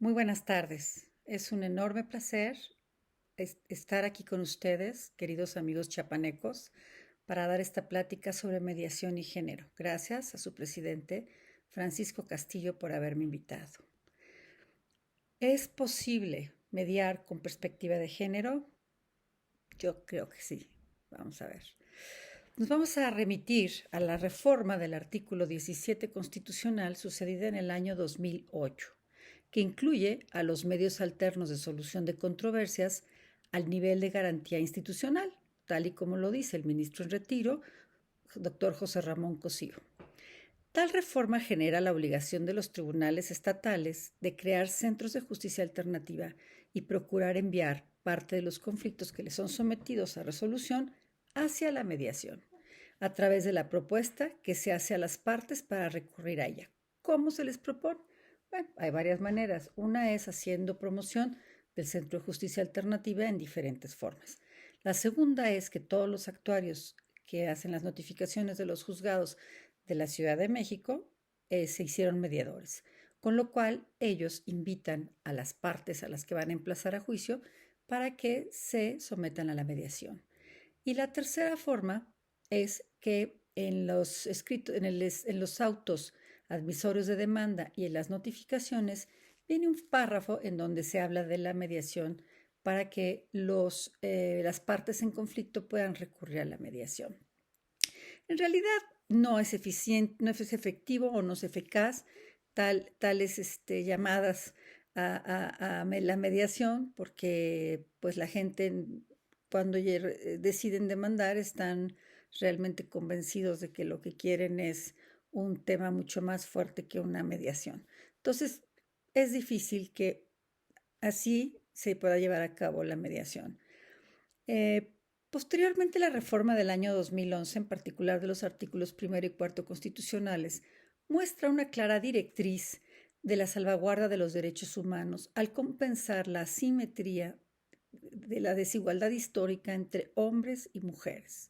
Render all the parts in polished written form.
Muy buenas tardes. Es un enorme placer estar aquí con ustedes, queridos amigos chiapanecos, para dar esta plática sobre mediación y género. Gracias a su presidente, Francisco Castillo, por haberme invitado. ¿Es posible mediar con perspectiva de género? Yo creo que sí. Vamos a ver. Nos vamos a remitir a la reforma del artículo 17 constitucional sucedida en el año 2008, que incluye a los medios alternos de solución de controversias al nivel de garantía institucional, tal y como lo dice el ministro en retiro, doctor José Ramón Cosío. Tal reforma genera la obligación de los tribunales estatales de crear centros de justicia alternativa y procurar enviar parte de los conflictos que les son sometidos a resolución hacia la mediación, a través de la propuesta que se hace a las partes para recurrir a ella. ¿Cómo se les propone? Bueno, hay varias maneras. Una es haciendo promoción del Centro de Justicia Alternativa en diferentes formas. La segunda es que todos los actuarios que hacen las notificaciones de los juzgados de la Ciudad de México se hicieron mediadores, con lo cual ellos invitan a las partes a las que van a emplazar a juicio para que se sometan a la mediación. Y la tercera forma es que en los escritos, en los autos admisorios de demanda y en las notificaciones viene un párrafo en donde se habla de la mediación para que las partes en conflicto puedan recurrir a la mediación. En realidad no es eficiente, no es efectivo o no es eficaz tales llamadas a la mediación, porque pues la gente cuando deciden demandar están realmente convencidos de que lo que quieren es un tema mucho más fuerte que una mediación. Entonces, es difícil que así se pueda llevar a cabo la mediación. Posteriormente, la reforma del año 2011, en particular de los artículos 1 y 4 constitucionales, muestra una clara directriz de la salvaguarda de los derechos humanos al compensar la asimetría de la desigualdad histórica entre hombres y mujeres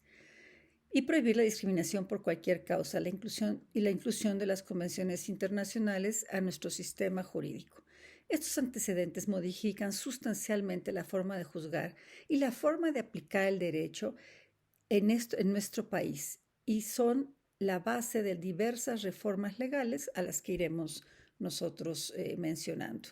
y prohibir la discriminación por cualquier causa, la inclusión de las convenciones internacionales a nuestro sistema jurídico. Estos antecedentes modifican sustancialmente la forma de juzgar y la forma de aplicar el derecho en nuestro país y son la base de diversas reformas legales a las que iremos nosotros mencionando.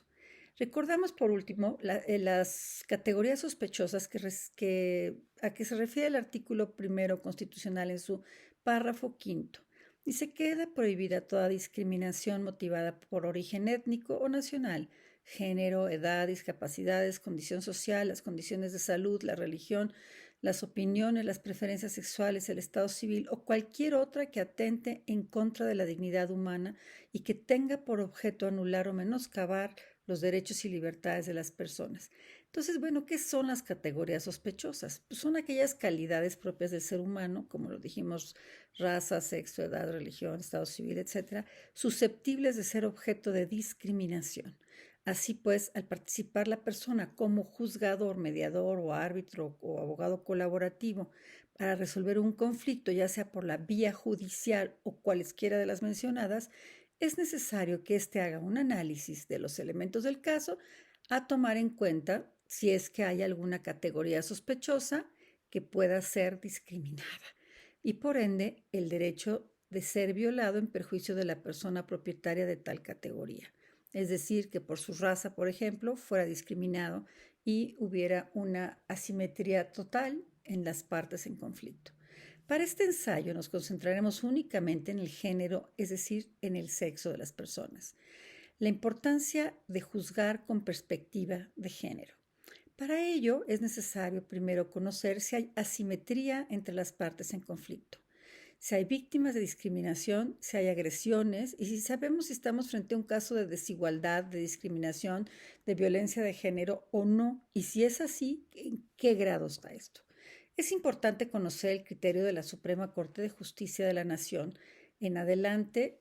Recordamos por último las categorías sospechosas a que se refiere el artículo 1 constitucional en su párrafo quinto. Dice: queda prohibida toda discriminación motivada por origen étnico o nacional, género, edad, discapacidades, condición social, las condiciones de salud, la religión, las opiniones, las preferencias sexuales, el estado civil o cualquier otra que atente en contra de la dignidad humana y que tenga por objeto anular o menoscabar los derechos y libertades de las personas. Entonces, bueno, ¿qué son las categorías sospechosas? Pues son aquellas calidades propias del ser humano, como lo dijimos, raza, sexo, edad, religión, estado civil, etcétera, susceptibles de ser objeto de discriminación. Así pues, al participar la persona como juzgador, mediador o árbitro o abogado colaborativo para resolver un conflicto, ya sea por la vía judicial o cualesquiera de las mencionadas, es necesario que éste haga un análisis de los elementos del caso a tomar en cuenta si es que hay alguna categoría sospechosa que pueda ser discriminada y por ende el derecho de ser violado en perjuicio de la persona propietaria de tal categoría. Es decir, que por su raza, por ejemplo, fuera discriminado y hubiera una asimetría total en las partes en conflicto. Para este ensayo nos concentraremos únicamente en el género, es decir, en el sexo de las personas. La importancia de juzgar con perspectiva de género. Para ello es necesario primero conocer si hay asimetría entre las partes en conflicto, si hay víctimas de discriminación, si hay agresiones y si sabemos si estamos frente a un caso de desigualdad, de discriminación, de violencia de género o no, y si es así, ¿en qué grado está esto? Es importante conocer el criterio de la Suprema Corte de Justicia de la Nación en adelante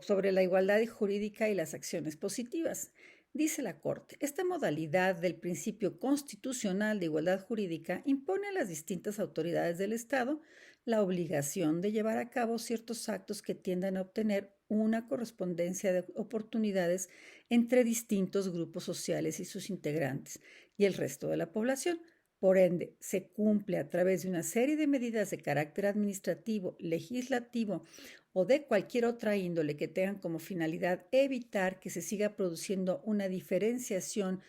sobre la igualdad jurídica y las acciones positivas. Dice la Corte, esta modalidad del principio constitucional de igualdad jurídica impone a las distintas autoridades del Estado la obligación de llevar a cabo ciertos actos que tiendan a obtener una correspondencia de oportunidades entre distintos grupos sociales y sus integrantes y el resto de la población. Por ende, se cumple a través de una serie de medidas de carácter administrativo, legislativo o de cualquier otra índole que tengan como finalidad evitar que se siga produciendo una diferenciación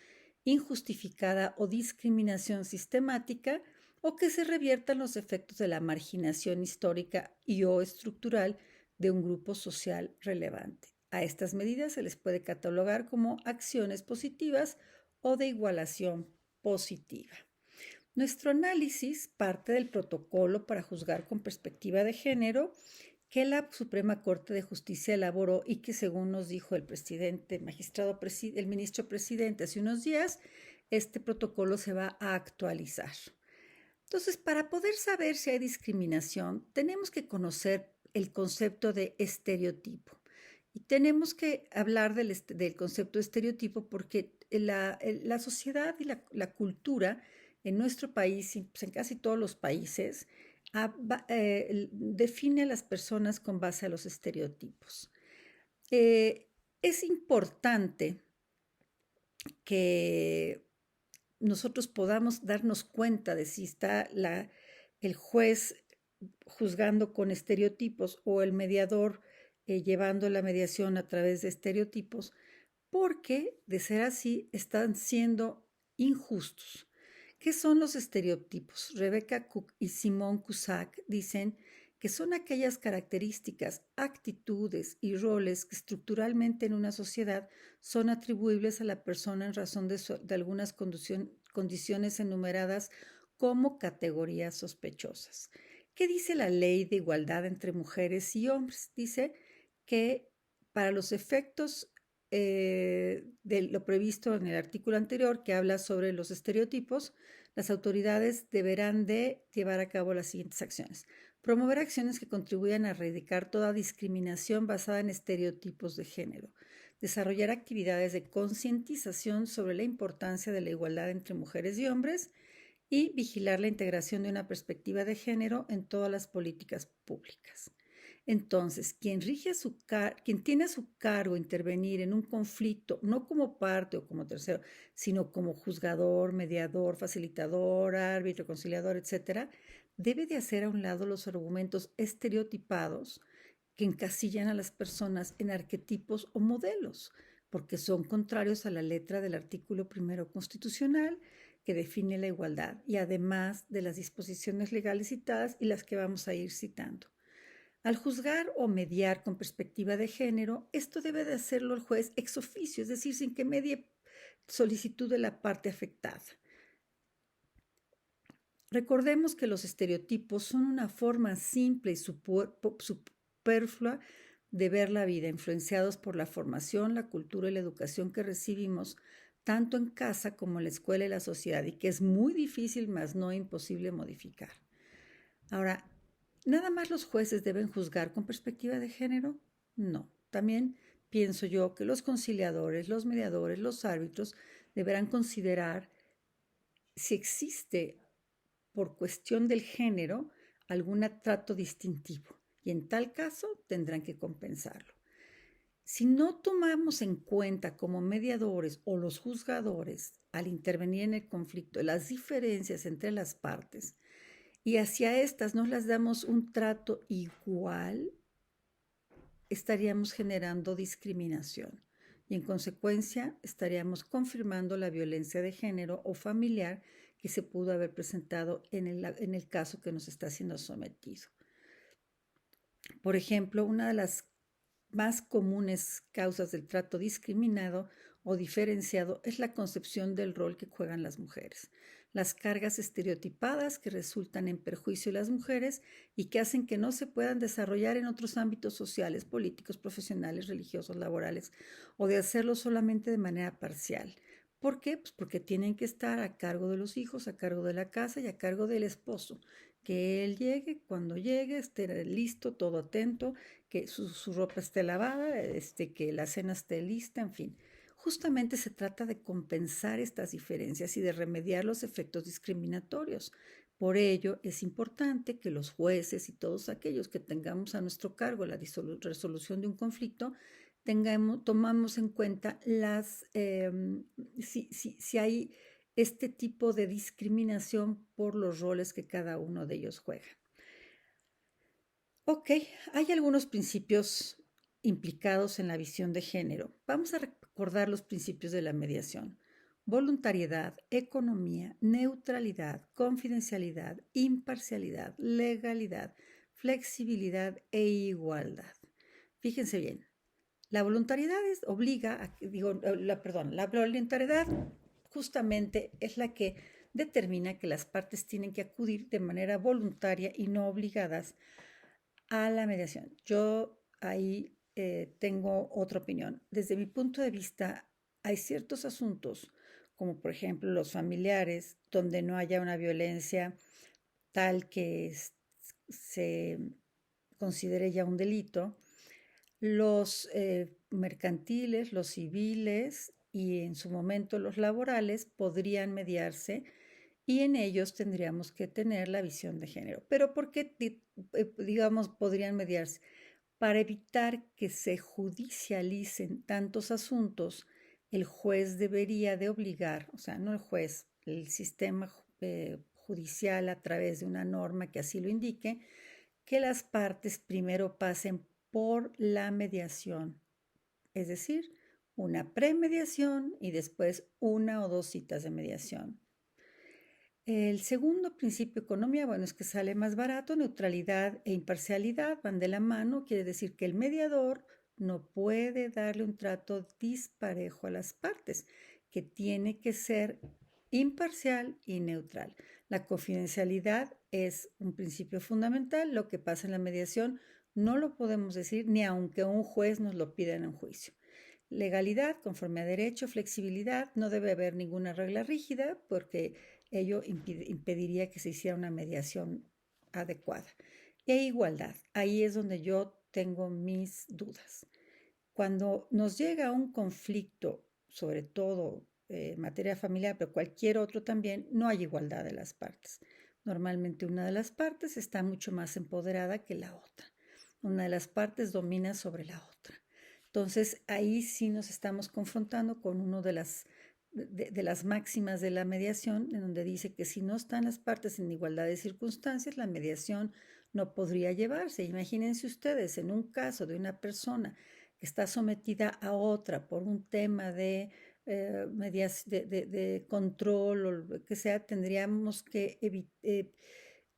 injustificada o discriminación sistemática, o que se reviertan los efectos de la marginación histórica y o estructural de un grupo social relevante. A estas medidas se les puede catalogar como acciones positivas o de igualación positiva. Nuestro análisis parte del protocolo para juzgar con perspectiva de género que la Suprema Corte de Justicia elaboró y que, según nos dijo el el ministro presidente hace unos días, este protocolo se va a actualizar. Entonces, para poder saber si hay discriminación, tenemos que conocer el concepto de estereotipo. Y tenemos que hablar del concepto de estereotipo porque la sociedad y la cultura en nuestro país y pues en casi todos los países define a las personas con base a los estereotipos. Es importante que nosotros podamos darnos cuenta de si está el juez juzgando con estereotipos o el mediador llevando la mediación a través de estereotipos, porque de ser así están siendo injustos. ¿Qué son los estereotipos? Rebecca Cook y Simone Cusack dicen que son aquellas características, actitudes y roles que estructuralmente en una sociedad son atribuibles a la persona en razón de algunas condiciones enumeradas como categorías sospechosas. ¿Qué dice la ley de igualdad entre mujeres y hombres? Dice que para los efectos de lo previsto en el artículo anterior, que habla sobre los estereotipos, las autoridades deberán de llevar a cabo las siguientes acciones. Promover acciones que contribuyan a erradicar toda discriminación basada en estereotipos de género. Desarrollar actividades de concientización sobre la importancia de la igualdad entre mujeres y hombres y vigilar la integración de una perspectiva de género en todas las políticas públicas. Entonces, quien tiene a su cargo intervenir en un conflicto, no como parte o como tercero, sino como juzgador, mediador, facilitador, árbitro, conciliador, etcétera, debe de hacer a un lado los argumentos estereotipados que encasillan a las personas en arquetipos o modelos, porque son contrarios a la letra del artículo 1 constitucional que define la igualdad y además de las disposiciones legales citadas y las que vamos a ir citando. Al juzgar o mediar con perspectiva de género, esto debe de hacerlo el juez ex oficio, es decir, sin que medie solicitud de la parte afectada. Recordemos que los estereotipos son una forma simple y superflua de ver la vida, influenciados por la formación, la cultura y la educación que recibimos tanto en casa como en la escuela y la sociedad, y que es muy difícil, mas no imposible modificar. Ahora, ¿nada más los jueces deben juzgar con perspectiva de género? No. También pienso yo que los conciliadores, los mediadores, los árbitros deberán considerar si existe, por cuestión del género, algún trato distintivo y en tal caso tendrán que compensarlo. Si no tomamos en cuenta como mediadores o los juzgadores al intervenir en el conflicto las diferencias entre las partes, y hacia estas no las damos un trato igual, estaríamos generando discriminación y en consecuencia estaríamos confirmando la violencia de género o familiar que se pudo haber presentado en el caso que nos está siendo sometido. Por ejemplo, una de las más comunes causas del trato discriminado o diferenciado es la concepción del rol que juegan las mujeres, las cargas estereotipadas que resultan en perjuicio de las mujeres y que hacen que no se puedan desarrollar en otros ámbitos sociales, políticos, profesionales, religiosos, laborales, o de hacerlo solamente de manera parcial. ¿Por qué? Pues porque tienen que estar a cargo de los hijos, a cargo de la casa y a cargo del esposo. Que él llegue, cuando llegue, esté listo, todo atento, que su ropa esté lavada, que la cena esté lista, en fin. justamente se trata de compensar estas diferencias y de remediar los efectos discriminatorios. Por ello, es importante que los jueces y todos aquellos que tengamos a nuestro cargo la resolución de un conflicto, tomamos en cuenta si hay este tipo de discriminación por los roles que cada uno de ellos juega. Ok, hay algunos principios implicados en la visión de género. Vamos a recordar los principios de la mediación: voluntariedad, economía, neutralidad, confidencialidad, imparcialidad, legalidad, flexibilidad e igualdad. Fíjense bien, la voluntariedad la voluntariedad justamente es la que determina que las partes tienen que acudir de manera voluntaria y no obligadas a la mediación. Yo ahí tengo otra opinión. Desde mi punto de vista, hay ciertos asuntos, como por ejemplo los familiares, donde no haya una violencia tal que se considere ya un delito. Los mercantiles, los civiles y en su momento los laborales podrían mediarse y en ellos tendríamos que tener la visión de género. Pero ¿por qué, digamos, podrían mediarse? Para evitar que se judicialicen tantos asuntos, el juez debería de obligar, o sea, no el juez, el sistema judicial a través de una norma que así lo indique, que las partes primero pasen por la mediación, es decir, una premediación y después una o dos citas de mediación. El segundo principio de economía, bueno, es que sale más barato. Neutralidad e imparcialidad van de la mano, quiere decir que el mediador no puede darle un trato disparejo a las partes, que tiene que ser imparcial y neutral. La confidencialidad es un principio fundamental. Lo que pasa en la mediación no lo podemos decir ni aunque un juez nos lo pida en un juicio. Legalidad, conforme a derecho, flexibilidad, no debe haber ninguna regla rígida porque ello impediría que se hiciera una mediación adecuada. E igualdad, ahí es donde yo tengo mis dudas. Cuando nos llega un conflicto, sobre todo en materia familiar, pero cualquier otro también, no hay igualdad de las partes. Normalmente una de las partes está mucho más empoderada que la otra. Una de las partes domina sobre la otra. Entonces, ahí sí nos estamos confrontando con una de las máximas de la mediación, en donde dice que si no están las partes en igualdad de circunstancias, la mediación no podría llevarse. Imagínense ustedes, en un caso de una persona que está sometida a otra por un tema de control o lo que sea, tendríamos que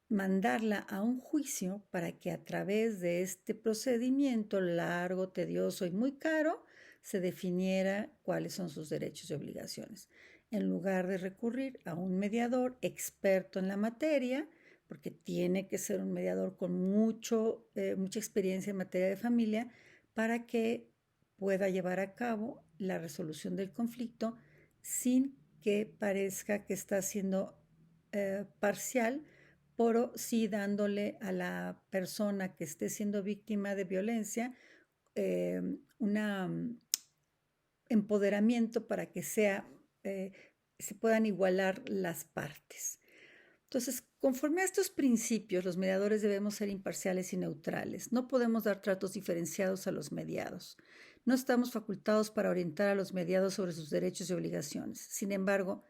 mandarla a un juicio para que a través de este procedimiento largo, tedioso y muy caro, se definiera cuáles son sus derechos y obligaciones. En lugar de recurrir a un mediador experto en la materia, porque tiene que ser un mediador con mucha experiencia en materia de familia, para que pueda llevar a cabo la resolución del conflicto sin que parezca que está siendo parcial, pero sí dándole a la persona que esté siendo víctima de violencia un empoderamiento para que se puedan igualar las partes. Entonces, conforme a estos principios, los mediadores debemos ser imparciales y neutrales. No podemos dar tratos diferenciados a los mediados. No estamos facultados para orientar a los mediados sobre sus derechos y obligaciones. Sin embargo,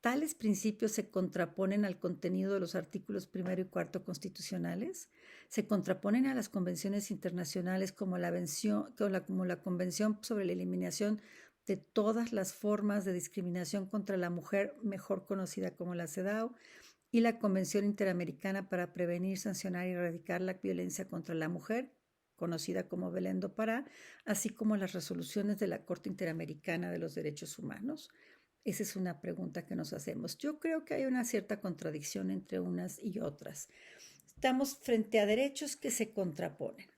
tales principios se contraponen al contenido de los artículos 1 y 4 constitucionales, se contraponen a las convenciones internacionales como la Convención sobre la Eliminación de todas las formas de discriminación contra la mujer, mejor conocida como la CEDAW, y la Convención Interamericana para Prevenir, Sancionar y Erradicar la Violencia contra la Mujer, conocida como Belén do Pará, así como las resoluciones de la Corte Interamericana de los Derechos Humanos. Esa es una pregunta que nos hacemos. Yo creo que hay una cierta contradicción entre unas y otras. Estamos frente a derechos que se contraponen.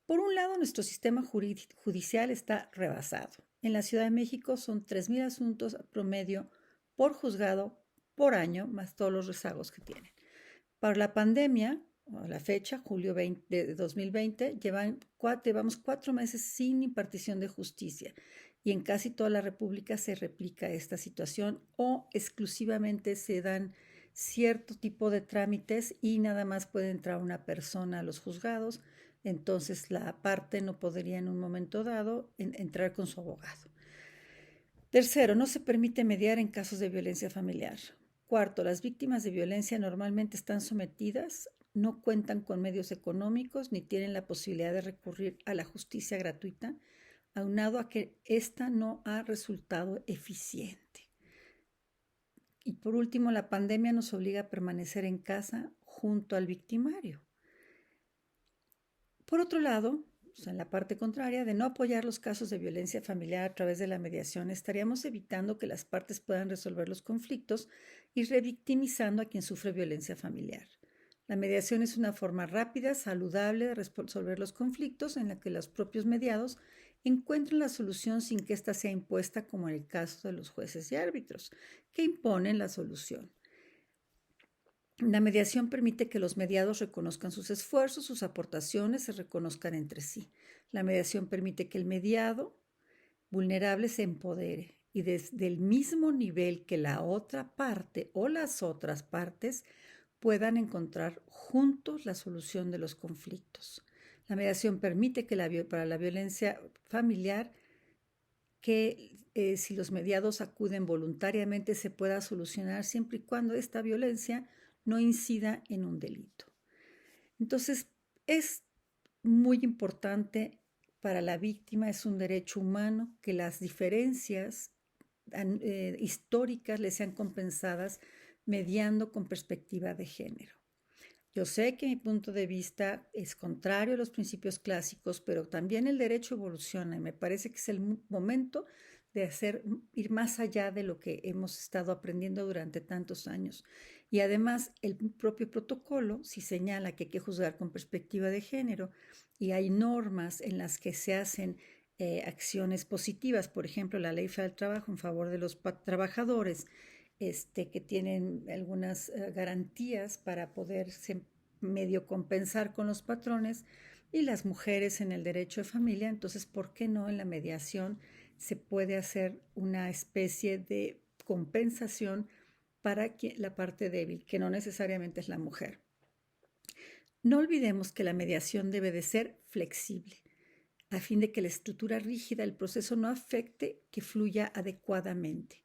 Por un lado, nuestro sistema judicial está rebasado. En la Ciudad de México son 3,000 asuntos promedio por juzgado por año, más todos los rezagos que tienen. Para la pandemia, a la fecha, julio de 2020, llevamos 4 meses sin impartición de justicia y en casi toda la República se replica esta situación o exclusivamente se dan cierto tipo de trámites y nada más puede entrar una persona a los juzgados, entonces la parte no podría en un momento dado entrar con su abogado. Tercero, no se permite mediar en casos de violencia familiar. Cuarto, las víctimas de violencia normalmente están sometidas, no cuentan con medios económicos ni tienen la posibilidad de recurrir a la justicia gratuita, aunado a que ésta no ha resultado eficiente. Y por último, la pandemia nos obliga a permanecer en casa junto al victimario. Por otro lado, en la parte contraria, de no apoyar los casos de violencia familiar a través de la mediación, estaríamos evitando que las partes puedan resolver los conflictos y revictimizando a quien sufre violencia familiar. La mediación es una forma rápida, saludable de resolver los conflictos en la que los propios mediados encuentran la solución sin que ésta sea impuesta, como en el caso de los jueces y árbitros, que imponen la solución. La mediación permite que los mediados reconozcan sus esfuerzos, sus aportaciones, se reconozcan entre sí. La mediación permite que el mediado vulnerable se empodere y desde el mismo nivel que la otra parte o las otras partes puedan encontrar juntos la solución de los conflictos. La mediación permite que para la violencia familiar que si los mediados acuden voluntariamente se pueda solucionar siempre y cuando esta violencia no incida en un delito. Entonces, es muy importante para la víctima, es un derecho humano que las diferencias históricas le sean compensadas mediando con perspectiva de género. Yo sé que mi punto de vista es contrario a los principios clásicos, pero también el derecho evoluciona y me parece que es el momento de ir más allá de lo que hemos estado aprendiendo durante tantos años. Y además, el propio protocolo sí señala que hay que juzgar con perspectiva de género y hay normas en las que se hacen acciones positivas, por ejemplo, la Ley Federal del Trabajo en favor de los trabajadores, que tienen algunas garantías para poderse medio compensar con los patrones y las mujeres en el derecho de familia. Entonces, ¿por qué no en la mediación se puede hacer una especie de compensación para la parte débil, que no necesariamente es la mujer? No olvidemos que la mediación debe de ser flexible, a fin de que la estructura rígida del proceso no afecte que fluya adecuadamente.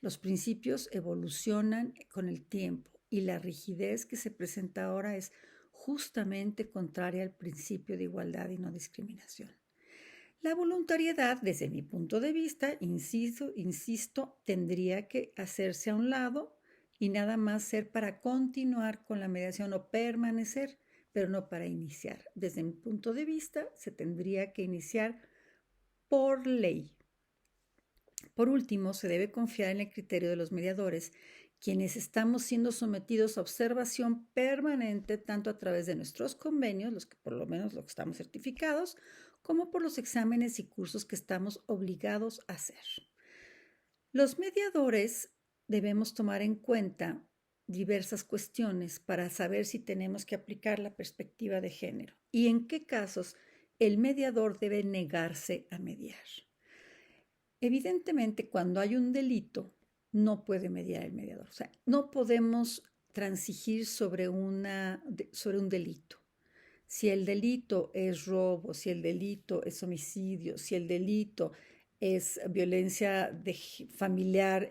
Los principios evolucionan con el tiempo y la rigidez que se presenta ahora es justamente contraria al principio de igualdad y no discriminación. La voluntariedad, desde mi punto de vista, insisto, tendría que hacerse a un lado y nada más ser para continuar con la mediación o permanecer, pero no para iniciar. Desde mi punto de vista, se tendría que iniciar por ley. Por último, se debe confiar en el criterio de los mediadores, quienes estamos siendo sometidos a observación permanente tanto a través de nuestros convenios, los que por lo menos los que estamos certificados, como por los exámenes y cursos que estamos obligados a hacer. Los mediadores debemos tomar en cuenta diversas cuestiones para saber si tenemos que aplicar la perspectiva de género y en qué casos el mediador debe negarse a mediar. Evidentemente, cuando hay un delito, no puede mediar el mediador. O sea, no podemos transigir sobre un delito. Si el delito es robo, si el delito es homicidio, si el delito es violencia familiar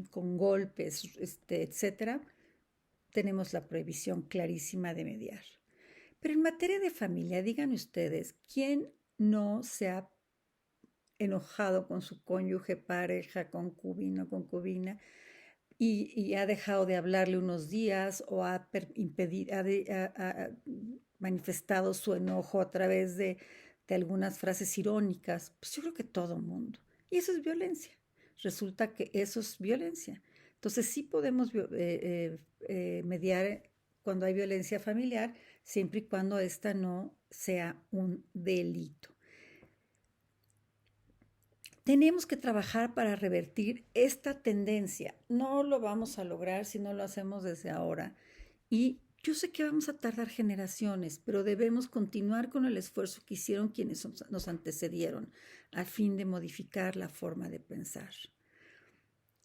con golpes, etcétera, tenemos la prohibición clarísima de mediar. Pero en materia de familia, digan ustedes, ¿quién no se ha enojado con su cónyuge, pareja, concubino, concubina, y ha dejado de hablarle unos días o ha manifestado su enojo a través de algunas frases irónicas? Pues yo creo que todo mundo. Y eso es violencia. Resulta que eso es violencia. Entonces sí podemos mediar cuando hay violencia familiar, siempre y cuando esta no sea un delito. Tenemos que trabajar para revertir esta tendencia. No lo vamos a lograr si no lo hacemos desde ahora. Y Yo sé que vamos a tardar generaciones, pero debemos continuar con el esfuerzo que hicieron quienes nos antecedieron a fin de modificar la forma de pensar.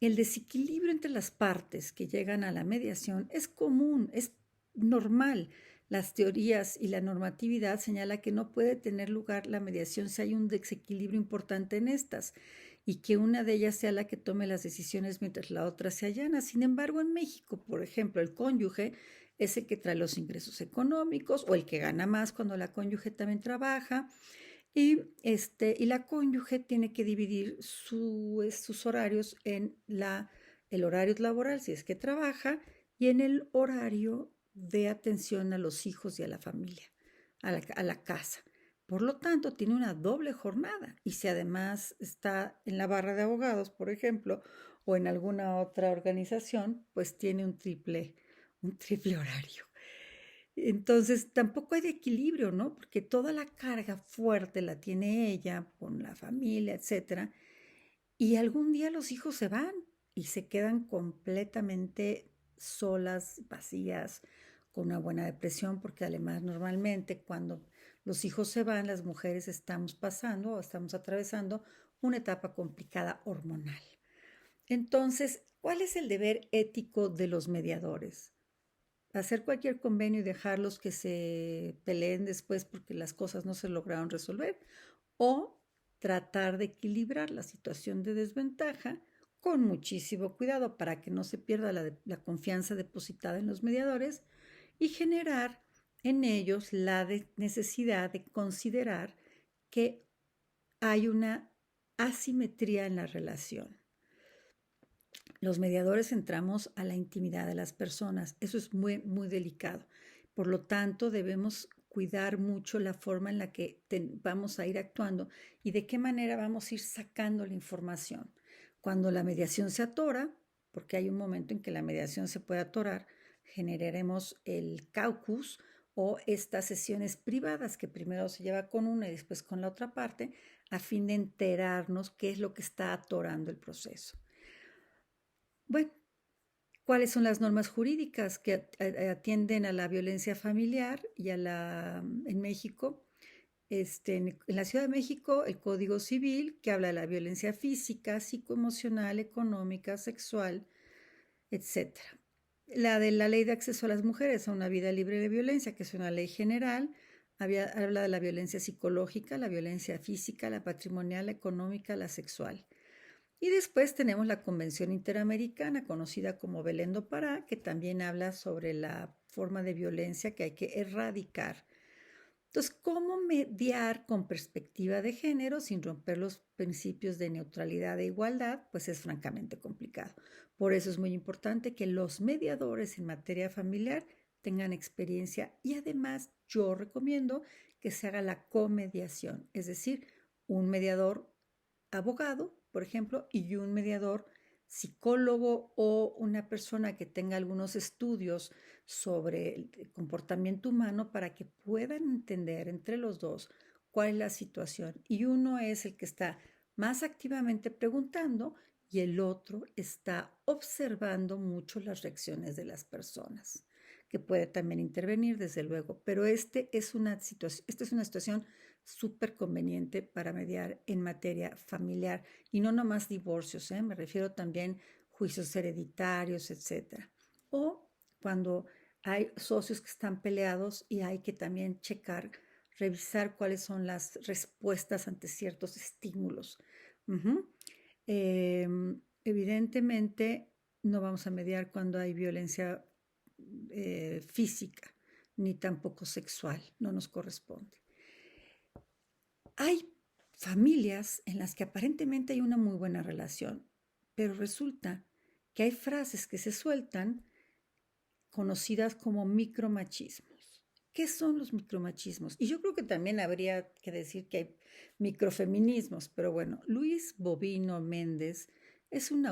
El desequilibrio entre las partes que llegan a la mediación es común, es normal. Las teorías y la normatividad señalan que no puede tener lugar la mediación si hay un desequilibrio importante en estas y que una de ellas sea la que tome las decisiones mientras la otra se allana. Sin embargo, en México, por ejemplo, el cónyuge es el que trae los ingresos económicos o el que gana más cuando la cónyuge también trabaja. Y la cónyuge tiene que dividir sus horarios en el horario laboral, si es que trabaja, y en el horario de atención a los hijos y a la familia, a la casa. Por lo tanto, tiene una doble jornada. Y si además está en la barra de abogados, por ejemplo, o en alguna otra organización, pues tiene un triple horario. Entonces, tampoco hay equilibrio, ¿no? Porque toda la carga fuerte la tiene ella con la familia, etcétera. Y algún día los hijos se van y se quedan completamente solas, vacías, con una buena depresión, porque además normalmente cuando los hijos se van, las mujeres estamos pasando o estamos atravesando una etapa complicada hormonal. Entonces, ¿cuál es el deber ético de los mediadores? Hacer cualquier convenio y dejarlos que se peleen después porque las cosas no se lograron resolver, o tratar de equilibrar la situación de desventaja con muchísimo cuidado para que no se pierda la confianza depositada en los mediadores y generar en ellos la necesidad de considerar que hay una asimetría en la relación. Los mediadores entramos a la intimidad de las personas. Eso es muy, muy delicado. Por lo tanto, debemos cuidar mucho la forma en la que vamos a ir actuando y de qué manera vamos a ir sacando la información. Cuando la mediación se atora, porque hay un momento en que la mediación se puede atorar, generaremos el caucus o estas sesiones privadas que primero se lleva con una y después con la otra parte, a fin de enterarnos qué es lo que está atorando el proceso. Bueno, ¿cuáles son las normas jurídicas que atienden a la violencia familiar y en México? En la Ciudad de México, el Código Civil, que habla de la violencia física, psicoemocional, económica, sexual, etcétera. La de la Ley de Acceso a las Mujeres a una Vida Libre de Violencia, que es una ley general, habla de la violencia psicológica, la violencia física, la patrimonial, la económica, la sexual. Y después tenemos la Convención Interamericana, conocida como Belén do Pará, que también habla sobre la forma de violencia que hay que erradicar. Entonces, ¿cómo mediar con perspectiva de género sin romper los principios de neutralidad e igualdad? Pues es francamente complicado. Por eso es muy importante que los mediadores en materia familiar tengan experiencia y además yo recomiendo que se haga la comediación, es decir, un mediador abogado, por ejemplo, y un mediador psicólogo o una persona que tenga algunos estudios sobre el comportamiento humano para que puedan entender entre los dos cuál es la situación. Y uno es el que está más activamente preguntando y el otro está observando mucho las reacciones de las personas, que puede también intervenir, desde luego, pero esta es una situación súper conveniente para mediar en materia familiar y no nomás divorcios, me refiero también juicios hereditarios, etcétera. O cuando hay socios que están peleados y hay que también revisar cuáles son las respuestas ante ciertos estímulos. Uh-huh. Evidentemente no vamos a mediar cuando hay violencia física, ni tampoco sexual, no nos corresponde. Hay familias en las que aparentemente hay una muy buena relación, pero resulta que hay frases que se sueltan conocidas como micromachismos. ¿Qué son los micromachismos? Y yo creo que también habría que decir que hay microfeminismos, pero bueno, Luis Bovino Méndez es el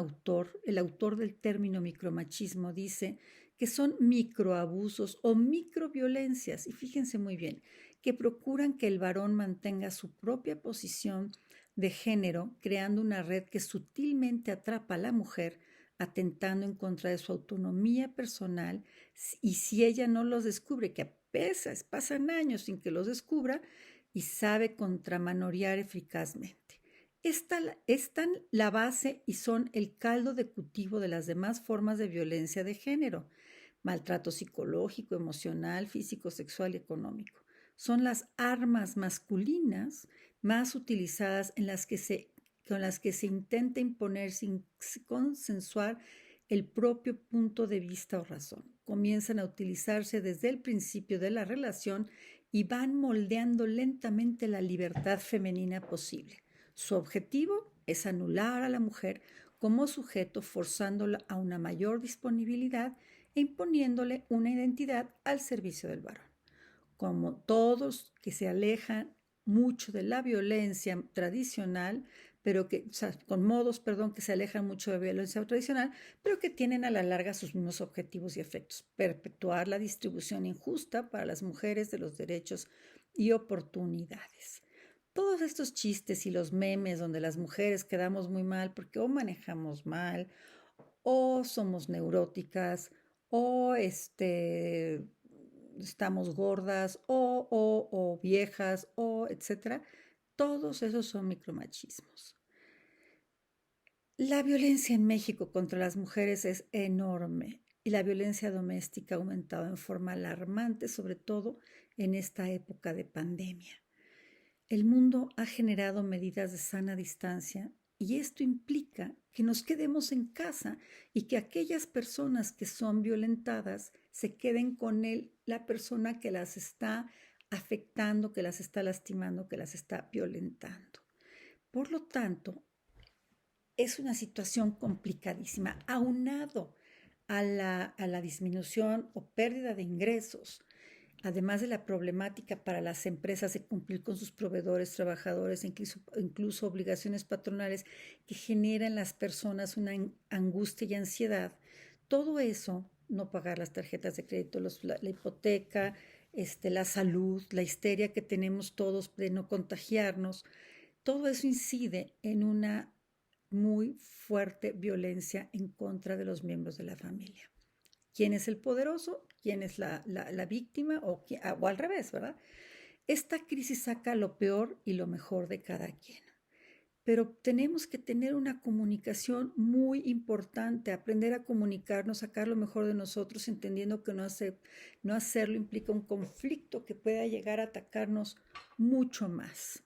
autor del término micromachismo, dice que son microabusos o microviolencias, y fíjense muy bien, que procuran que el varón mantenga su propia posición de género, creando una red que sutilmente atrapa a la mujer atentando en contra de su autonomía personal, y si ella no los descubre, que a veces pasan años sin que los descubra, y sabe contramanorear eficazmente. Están la base y son el caldo de cultivo de las demás formas de violencia de género, maltrato psicológico, emocional, físico, sexual y económico. Son las armas masculinas más utilizadas con las que se intenta imponer sin consensuar el propio punto de vista o razón. Comienzan a utilizarse desde el principio de la relación y van moldeando lentamente la libertad femenina posible. Su objetivo es anular a la mujer como sujeto, forzándola a una mayor disponibilidad e imponiéndole una identidad al servicio del varón. Como todos que se alejan mucho de la violencia tradicional, pero que, o sea, con modos, perdón, que se alejan mucho de la violencia tradicional, pero que tienen a la larga sus mismos objetivos y efectos: perpetuar la distribución injusta para las mujeres de los derechos y oportunidades. Todos estos chistes y los memes donde las mujeres quedamos muy mal porque o manejamos mal, o somos neuróticas, o estamos gordas, o viejas, o etcétera. Todos esos son micromachismos. La violencia en México contra las mujeres es enorme y la violencia doméstica ha aumentado en forma alarmante, sobre todo en esta época de pandemia. El mundo ha generado medidas de sana distancia y esto implica que nos quedemos en casa y que aquellas personas que son violentadas se queden con la persona que las está afectando, que las está lastimando, que las está violentando. Por lo tanto, es una situación complicadísima, aunado a la disminución o pérdida de ingresos, además de la problemática para las empresas de cumplir con sus proveedores, trabajadores, incluso obligaciones patronales que generan en las personas una angustia y ansiedad. Todo eso, no pagar las tarjetas de crédito, la hipoteca, la salud, la histeria que tenemos todos de no contagiarnos, todo eso incide en una muy fuerte violencia en contra de los miembros de la familia. ¿Quién es el poderoso? ¿Quién es la víctima? O al revés, ¿verdad? Esta crisis saca lo peor y lo mejor de cada quien. Pero tenemos que tener una comunicación muy importante, aprender a comunicarnos, sacar lo mejor de nosotros, entendiendo que no hacerlo implica un conflicto que pueda llegar a atacarnos mucho más.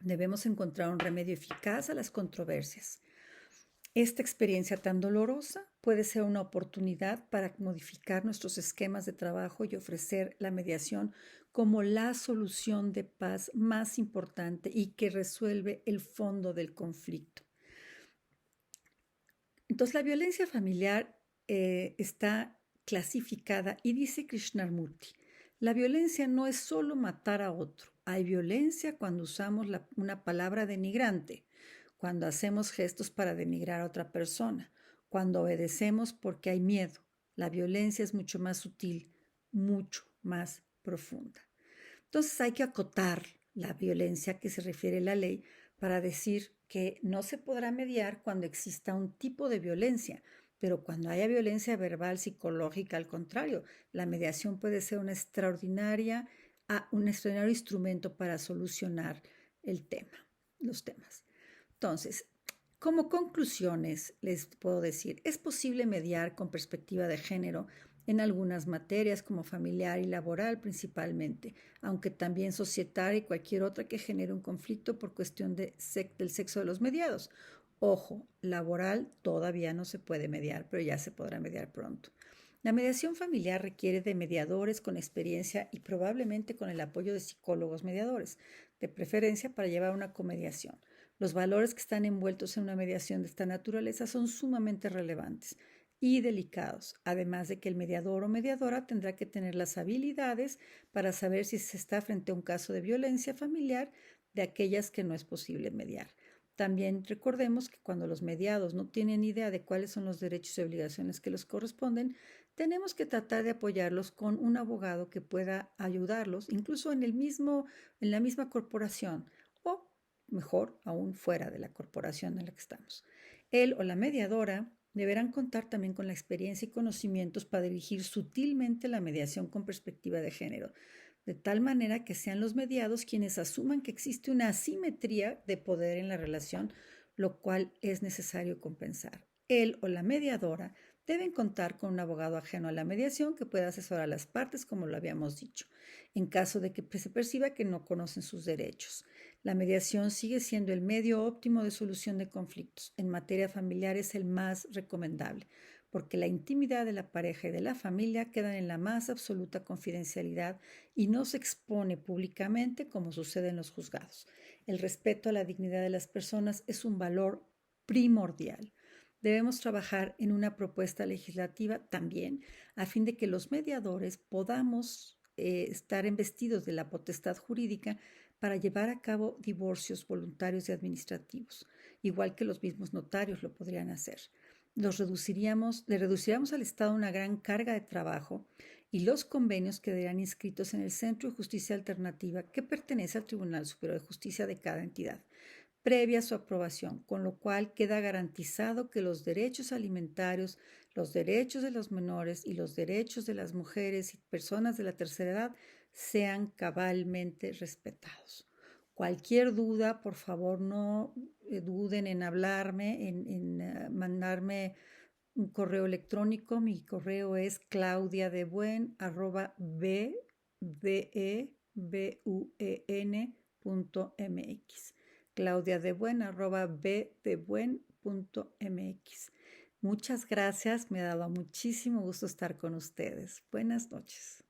Debemos encontrar un remedio eficaz a las controversias. Esta experiencia tan dolorosa puede ser una oportunidad para modificar nuestros esquemas de trabajo y ofrecer la mediación como la solución de paz más importante y que resuelve el fondo del conflicto. Entonces, la violencia familiar está clasificada y dice Krishnamurti: la violencia no es solo matar a otro. Hay violencia cuando usamos una palabra denigrante, cuando hacemos gestos para denigrar a otra persona, cuando obedecemos porque hay miedo. La violencia es mucho más sutil, mucho más profunda. Entonces hay que acotar la violencia a que se refiere la ley para decir que no se podrá mediar cuando exista un tipo de violencia, pero cuando haya violencia verbal, psicológica, al contrario, la mediación puede ser un extraordinario instrumento para solucionar los temas. Entonces, como conclusiones, les puedo decir, es posible mediar con perspectiva de género en algunas materias como familiar y laboral principalmente, aunque también societaria y cualquier otra que genere un conflicto por cuestión del sexo de los mediados. Ojo, laboral todavía no se puede mediar, pero ya se podrá mediar pronto. La mediación familiar requiere de mediadores con experiencia y probablemente con el apoyo de psicólogos mediadores, de preferencia para llevar una comediación. Los valores que están envueltos en una mediación de esta naturaleza son sumamente relevantes y delicados, además de que el mediador o mediadora tendrá que tener las habilidades para saber si se está frente a un caso de violencia familiar, de aquellas que no es posible mediar. También recordemos que cuando los mediados no tienen idea de cuáles son los derechos y obligaciones que les corresponden, tenemos que tratar de apoyarlos con un abogado que pueda ayudarlos, incluso en la misma corporación, o mejor aún fuera de la corporación en la que estamos. Él o la mediadora deberán contar también con la experiencia y conocimientos para dirigir sutilmente la mediación con perspectiva de género, de tal manera que sean los mediados quienes asuman que existe una asimetría de poder en la relación, lo cual es necesario compensar. Él o la mediadora deben contar con un abogado ajeno a la mediación que pueda asesorar a las partes, como lo habíamos dicho, en caso de que se perciba que no conocen sus derechos. La mediación sigue siendo el medio óptimo de solución de conflictos. En materia familiar es el más recomendable, porque la intimidad de la pareja y de la familia quedan en la más absoluta confidencialidad y no se expone públicamente como sucede en los juzgados. El respeto a la dignidad de las personas es un valor primordial. Debemos trabajar en una propuesta legislativa también a fin de que los mediadores podamos estar investidos de la potestad jurídica para llevar a cabo divorcios voluntarios y administrativos, igual que los mismos notarios lo podrían hacer. Le reduciríamos al Estado una gran carga de trabajo y los convenios quedarían inscritos en el Centro de Justicia Alternativa que pertenece al Tribunal Superior de Justicia de cada entidad, previa su aprobación, con lo cual queda garantizado que los derechos alimentarios, los derechos de los menores y los derechos de las mujeres y personas de la tercera edad sean cabalmente respetados. Cualquier duda, por favor, no duden en hablarme, en mandarme un correo electrónico. Mi correo es claudiadebuen@bdebuen.mx. claudiadebuen@bdebuen.mx. Muchas gracias, me ha dado muchísimo gusto estar con ustedes. Buenas noches.